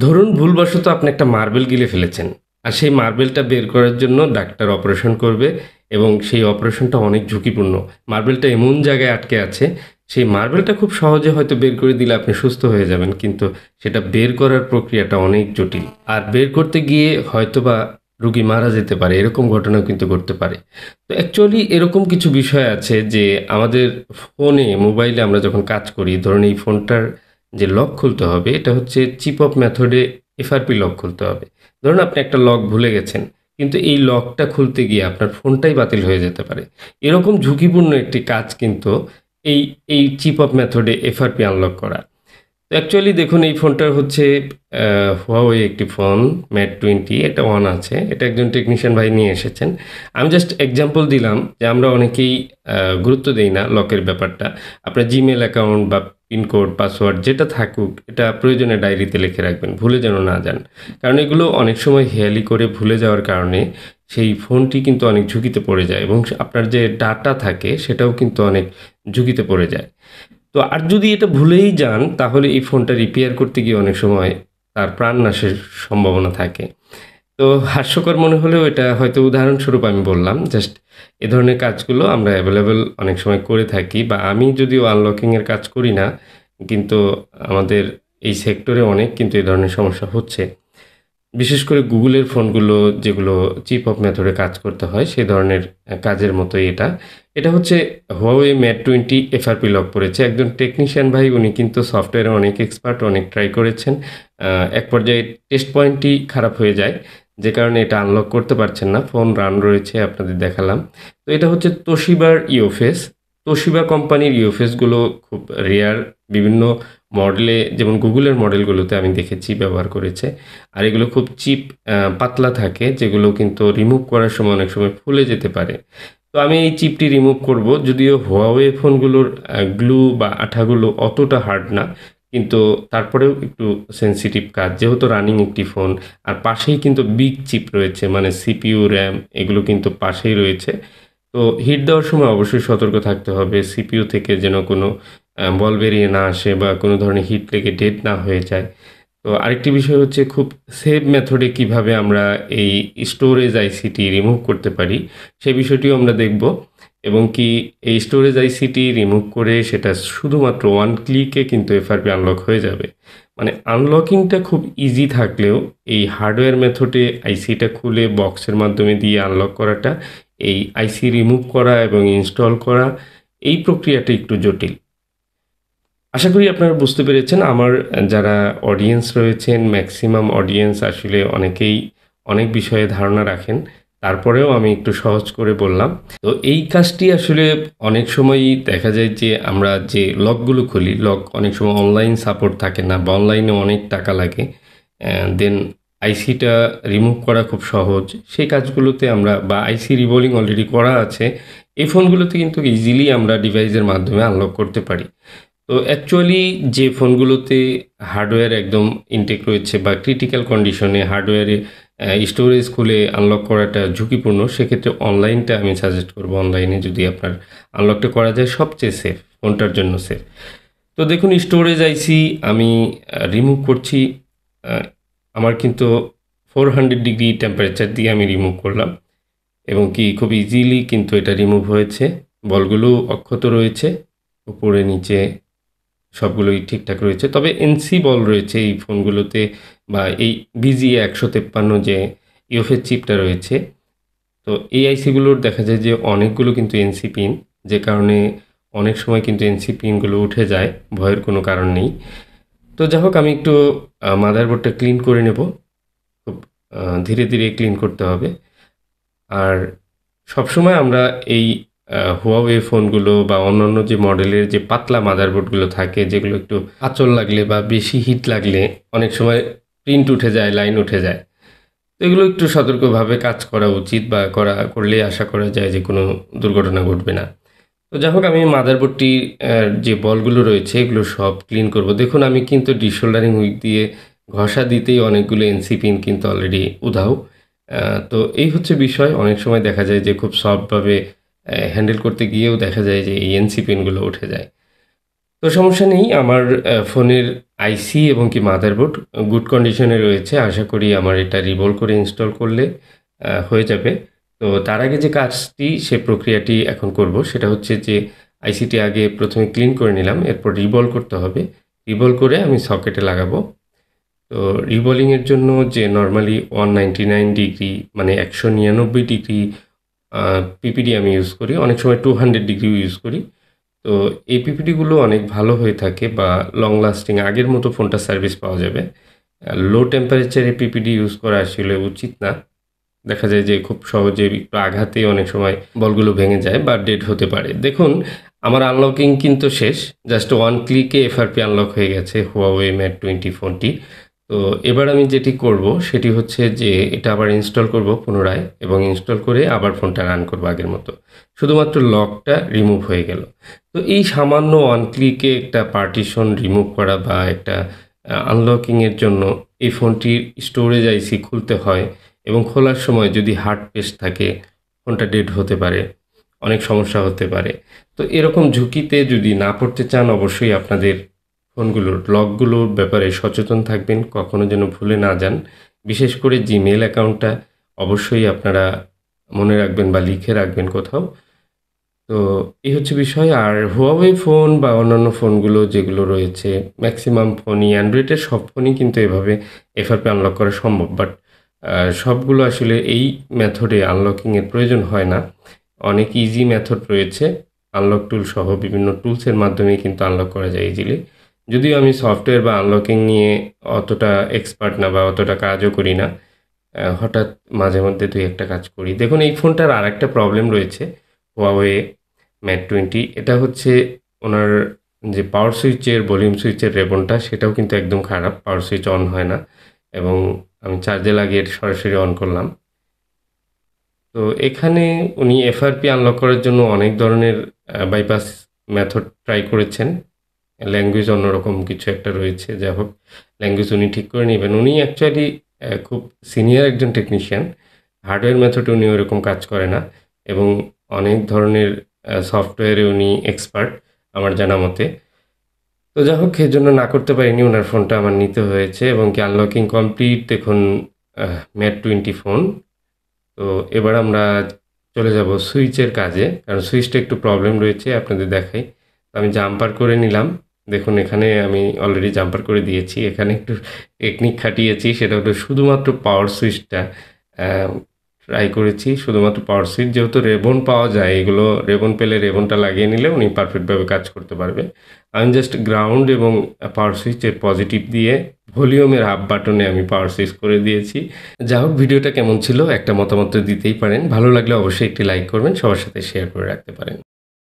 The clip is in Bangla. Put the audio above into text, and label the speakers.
Speaker 1: ধরুন ভুলবশত আপনি একটা মার্বেল গিলে ফেলেছেন। আর সেই মার্বেলটা বের করার জন্য ডাক্তার অপারেশন করবে এবং সেই অপারেশনটা অনেক ঝুঁকিপূর্ণ। মার্বেলটা এমন জায়গায় আটকে আছে, সেই মার্বেলটা খুব সহজে হয়তো বের করে দিলে আপনি সুস্থ হয়ে যাবেন। কিন্তু সেটা বের করার প্রক্রিয়াটা অনেক জটিল। আর বের করতে গিয়ে হয়তোবা রোগী মারা যেতে পারে। এরকম ঘটনাও কিন্তু ঘটতে পারে। তো অ্যাকচুয়ালি এরকম কিছু বিষয় আছে যে আমাদের ফোনে, মোবাইলে আমরা যখন কাজ করি, ধরুন এই ফোনটার যে লক খুলতে হবে এটা হচ্ছে চিপ অফ মেথডে এফআরপি লক খুলতে হবে। ধরুন আপনি একটা লক ভুলে গেছেন, কিন্তু এই লকটা খুলতে গিয়ে আপনার ফোনটাই বাতিল হয়ে যেতে পারে। এরকম ঝুঁকিপূর্ণ একটি কাজ কিন্তু এই এই চিপ অফ মেথডে এফআরপি আনলক করা। তো অ্যাকচুয়ালি দেখুন এই ফোনটার হচ্ছে হুয়াওয়ে একটি ফোন, ম্যাট 20, এটা অন আছে। এটা একজন টেকনিশিয়ান ভাই নিয়ে এসেছেন। আমি জাস্ট এক্সাম্পল দিলাম যে আমরা অনেকেই গুরুত্ব দেই না লকের ব্যাপারটা। আপনার জিমেল অ্যাকাউন্ট বা পিনকোড, পাসওয়ার্ড যেটা থাকুক এটা প্রয়োজনে ডায়েরিতে লিখে রাখবেন, ভুলে যেন না যান। কারণ এগুলো অনেক সময় হেয়ালি করে ভুলে যাওয়ার কারণে সেই ফোনটি কিন্তু অনেক ঝুঁকিতে পড়ে যায় এবং আপনার যে ডাটা থাকে সেটাও কিন্তু অনেক ঝুঁকিতে পড়ে যায়। তো আর যদি এটা ভুলেই যান তাহলে এই ফোনটা রিপেয়ার করতে গিয়ে অনেক সময় তার প্রাণনাশের সম্ভাবনা থাকে। তো হাস্যকর মনে হলেও এটা হয়তো উদাহরণস্বরূপ আমি বললাম। জাস্ট এ ধরনের কাজগুলো আমরা অ্যাভেলেবল অনেক সময় করে থাকি, বা আমি যদিও আনলকিং এর কাজ করি না, কিন্তু আমাদের এই সেক্টরে অনেক কিন্তু এ ধরনের সমস্যা হচ্ছে। বিশেষ করে গুগলের ফোনগুলো যেগুলো চিপ অফ মেথডে কাজ করতে হয় সে ধরনের কাজের মতোই এটা। এটা হচ্ছে Huawei Mate 20 এফআরপি লক করেছে। একজন টেকনিশিয়ান ভাই, উনি কিন্তু সফটওয়্যারে অনেক এক্সপার্ট, অনেক ট্রাই করেছেন। এক পর্যায়ে টেস্ট পয়েন্টই খারাপ হয়ে যায়, যে কারণে এটা আনলক করতে পারছেন না। ফোন রান রয়েছে, আপনাদের দেখালাম। তো এটা হচ্ছে তোশিবার ইওফেস। তোশিবা কোম্পানির ইওফেসগুলো খুব রেয়ার, বিভিন্ন মডেলে যেমন গুগলের মডেলগুলোতে আমি দেখেছি ব্যবহার করেছে। আর এগুলো খুব চিপ, পাতলা থাকে, যেগুলো কিন্তু রিমুভ করার সময় অনেক সময় ফুলে যেতে পারে। তো আমি এই চিপটি রিমুভ করব, যদিও Huawei ফোনগুলোর গ্লু বা আঠাগুলো অতটা হার্ড না, কিন্তু তারপরেও একটু সেনসিটিভ কাজ, যেহেতু রানিং একটি ফোন। আর পাশেই কিন্তু বিগ চিপ রয়েছে, মানে সিপিইউ, র্যাম এগুলো কিন্তু পাশেই রয়েছে। তো হিট দেওয়ার সময় অবশ্যই সতর্ক থাকতে হবে, সিপিইউ থেকে যেন কোনো বল বেরিয়ে না আসে বা কোনো ধরনের হিট লেগে ডেড না হয়ে যায়। তো আরেকটি বিষয় হচ্ছে খুব সেভ মেথডে কিভাবে আমরা এই স্টোরেজ আইসিটি রিমুভ করতে পারি, সেই বিষয়টিও আমরা দেখব। এবং কি এই স্টোরেজ আইসিটি রিমুভ করে সেটা শুধুমাত্র ওয়ান ক্লিকে কিন্তু এফআরপি আনলক হয়ে যাবে। মানে আনলকিংটা খুব ইজি থাকলেও এই হার্ডওয়্যার মেথডে আইসিটা খুলে বক্সের মাধ্যমে দিয়ে আনলক করাটা, এই আইসি রিমুভ করা এবং ইনস্টল করা, এই প্রক্রিয়াটা একটু জটিল। আশা করি আপনারা বুঝতে পেরেছেন। আমার যারা অডিয়েন্স রয়েছেন, ম্যাক্সিমাম অডিয়েন্স আসলে অনেকেই অনেক বিষয়ে ধারণা রাখেন। তারপরেও আমি একটু সহজ করে বললাম। তো এই কাজটি আসলে অনেক সময়ই দেখা যায় যে আমরা যে লকগুলো খুলি, লক অনেক সময় অনলাইন সাপোর্ট থাকে না বা অনলাইনে অনেক টাকা লাগে। দেন আইসিটা রিমুভ করা খুব সহজ। সেই কাজগুলোতে আমরা, বা আইসি রিবোলিং অলরেডি করা আছে, এই ফোনগুলোতে কিন্তু ইজিলি আমরা ডিভাইসের মাধ্যমে আনলক করতে পারি। তো অ্যাকচুয়ালি যে ফোনগুলোতে হার্ডওয়্যার একদম ইনটেক রয়েছে বা ক্রিটিক্যাল কন্ডিশনে হার্ডওয়্যারে স্টোরেজ খুলে আনলক করাটা ঝুঁকিপূর্ণ, সেক্ষেত্রে অনলাইনটা আমি সাজেস্ট করব। অনলাইনে যদি আপনার আনলকটা করা যায় সবচেয়ে সেফ, ফোনটার জন্য সেফ। তো দেখুন স্টোরেজ আইসি আমি রিমুভ করছি। আহ, আমার কিন্তু 400 ডিগ্রি টেম্পারেচার দিয়ে আমি রিমুভ করলাম এবং কি খুব ইজিলি কিন্তু এটা রিমুভ হয়েছে। বলগুলো অক্ষত রয়েছে, উপরে নিচে সবগুলোই ঠিকঠাক রয়েছে। তবে এনসি বল রয়েছে এই ফোনগুলোতে, বা এই বিজিএ 153 যে ইউএফএস চিপটা রয়েছে। তো এই আইসিগুলোর দেখা যায় যে অনেকগুলো কিন্তু এনসি পিন, যে কারণে অনেক সময় কিন্তু এনসি পিনগুলো উঠে যায়, ভয়ের কোনো কারণ নেই। তো যাই হোক, আমি একটু মাদারবোর্ডটা ক্লিন করে নেব। খুব ধীরে ধীরে ক্লিন করতে হবে। আর সবসময় আমরা এই Huawei ফোনগুলো বা অন্যান্য যে মডেলের যে পাতলা মাদারবোর্ডগুলো থাকে, যেগুলো একটু আঁচড় লাগলে বা বেশি হিট লাগলে অনেক সময় প্রিন্ট উঠে যায়, লাইন উঠে যায়। তো এগুলো একটু সতর্কভাবে কাজ করা উচিত, বা করলে আশা করা যায় যে কোনো দুর্ঘটনা ঘটবে না। তো যাই হোক, আমি মাদারবোর্ডটি যে বলগুলো রয়েছে এগুলো সব ক্লিন করব। দেখুন আমি কিন্তু ডিশোল্ডারিং হুইক দিয়ে ঘষা দিতেই অনেকগুলো এনসি পিন কিন্তু অলরেডি উধাও। তো এই হচ্ছে বিষয়। অনেক সময় দেখা যায় যে খুব সফটভাবে হ্যান্ডেল করতে গিয়েও দেখা যায় যে এই এনসি পিনগুলো উঠে যায়। তো সমস্যা নেই, আমার ফোনের আইসি এবং কি মাদারবোর্ড গুড কন্ডিশনে রয়েছে। আশা করি আমার এটা রিভলভ করে ইনস্টল করলে হয়ে যাবে। তো তার আগে যে কাজটি, সে প্রক্রিয়াটি এখন করব, সেটা হচ্ছে যে আইসিটি আগে প্রথমে ক্লিন করে নিলাম, এরপর রিভলভ করতে হবে। রিভলভ করে আমি সকেটে লাগাবো। তো রিভলিংয়ের জন্য যে নরমালি 199 ডিগ্রি মানে 199 ডিগ্রি পিপিডি আমি ইউজ করি, অনেক সময় 200 ডিগ্রিও ইউজ করি। তো এই পিপিডিগুলো অনেক ভালো হয়ে থাকে বা লং লাস্টিং, আগের মতো ফোনটা সার্ভিস পাওয়া যাবে। লো টেম্পারেচারে পিপিডি ইউজ করা আসলে উচিত না। দেখা যায় যে খুব সহজে একটু আঘাতে অনেক সময় বলগুলো ভেঙে যায় বা ডেড হতে পারে। দেখুন, আমার আনলকিং কিন্তু শেষ। জাস্ট ওয়ান ক্লিকে এফআরপি আনলক হয়ে গেছে Huawei Mate 20 ফোনটি। তো এবার আমি যেটি করব সেটি হচ্ছে যে এটা আবার ইনস্টল করব পুনরায়, এবং ইনস্টল করে আবার ফোনটা রান করব আগের মতো। শুধুমাত্র লকটা রিমুভ হয়ে গেল। তো এই সামান্য ওয়ান ক্লিকে একটা পার্টিশন রিমুভ করা বা একটা আনলকিংয়ের জন্য এই ফোনটির স্টোরেজ আইসি খুলতে হয়, এবং খোলার সময় যদি হার্ড পেস্ট থাকে ফোনটা ডেড হতে পারে, অনেক সমস্যা হতে পারে। তো এরকম ঝুঁকিতে যদি না পড়তে চান, অবশ্যই আপনাদের ফোনগুলোর লকগুলোর ব্যাপারে সচেতন থাকবেন, কখনো যেন ভুলে না যান। বিশেষ করে জিমেল অ্যাকাউন্টটা অবশ্যই আপনারা মনে রাখবেন বা লিখে রাখবেন কোথাও। তো এই হচ্ছে বিষয়। আর Huawei ফোন বা অন্যান্য ফোনগুলো যেগুলো রয়েছে, ম্যাক্সিমাম ফোনই, অ্যান্ড্রয়েডের সব ফোনই কিন্তু এভাবে এফআরপি আনলক করা সম্ভব। বাট সবগুলো আসলে এই মেথডে আনলকিংয়ের প্রয়োজন হয় না। অনেক ইজি মেথড রয়েছে, আনলক টুল সহ বিভিন্ন টুলসের মাধ্যমে কিন্তু আনলক করা যায় ইজিলি। যদিও আমি সফটওয়্যার বা আনলকিং নিয়ে অতটা এক্সপার্ট না বা অতটা কাজও করি না, হঠাৎ মাঝে মধ্যে দুই একটা কাজ করি। দেখুন, এই ফোনটার আর একটা প্রবলেম রয়েছে Huawei Mate 20। এটা হচ্ছে ওনার যে পাওয়ার সুইচের, ভলিউম সুইচের রেবনটা, সেটাও কিন্তু একদম খারাপ। পাওয়ার সুইচ অন হয় না, এবং আমি চার্জে লাগিয়ে সরাসরি অন করলাম। তো এখানে উনি এফআরপি আনলক করার জন্য অনেক ধরনের বাইপাস মেথড ট্রাই করেছেন। ল্যাঙ্গুয়েজ অন্যরকম কিছু একটা রয়েছে, যাই হোক, ল্যাঙ্গুয়েজ উনি ঠিক করে নেবেন। উনি অ্যাকচুয়ালি খুব সিনিয়র একজন টেকনিশিয়ান। হার্ডওয়্যার মেথডে উনি ওরকম কাজ করে না, এবং অনেক ধরনের সফটওয়্যারে উনি এক্সপার্ট আমার জানা মতে। তো যাই হোক, এর জন্য না করতে পারিনি, ওনার ফোনটা আমার নিতে হয়েছে, এবং কি আনলকিং কমপ্লিট। দেখুন, Mate 20 ফোন। তো এবার আমরা চলে যাব সুইচের কাজে, কারণ সুইচটা একটু প্রবলেম রয়েছে, আপনাদের দেখাই। তো আমি জাম্পার করে নিলাম। দেখুন, এখানে আমি অলরেডি জাম্পার করে দিয়েছি। এখানে একটু টেকনিক খাটিয়েছি, সেটা হলো শুধুমাত্র পাওয়ার সুইচটা ট্রাই করেছি। শুধুমাত্র পাওয়ার সুইচ, যেহেতু রেবন পাওয়া যায়, এগুলো রেবন পেলে রেবনটা লাগিয়ে নিলে উনি পারফেক্টভাবে কাজ করতে পারবে। আমি জাস্ট গ্রাউন্ড এবং পাওয়ার সুইচের পজিটিভ দিয়ে ভলিউমের হাফ বাটনে আমি পাওয়ার সুইচ করে দিয়েছি। যা হোক, ভিডিওটা কেমন ছিল একটা মতামত তো দিতেই পারেন। ভালো লাগলে অবশ্যই একটি লাইক করবেন, সবার সাথে শেয়ার করে রাখতে পারেন।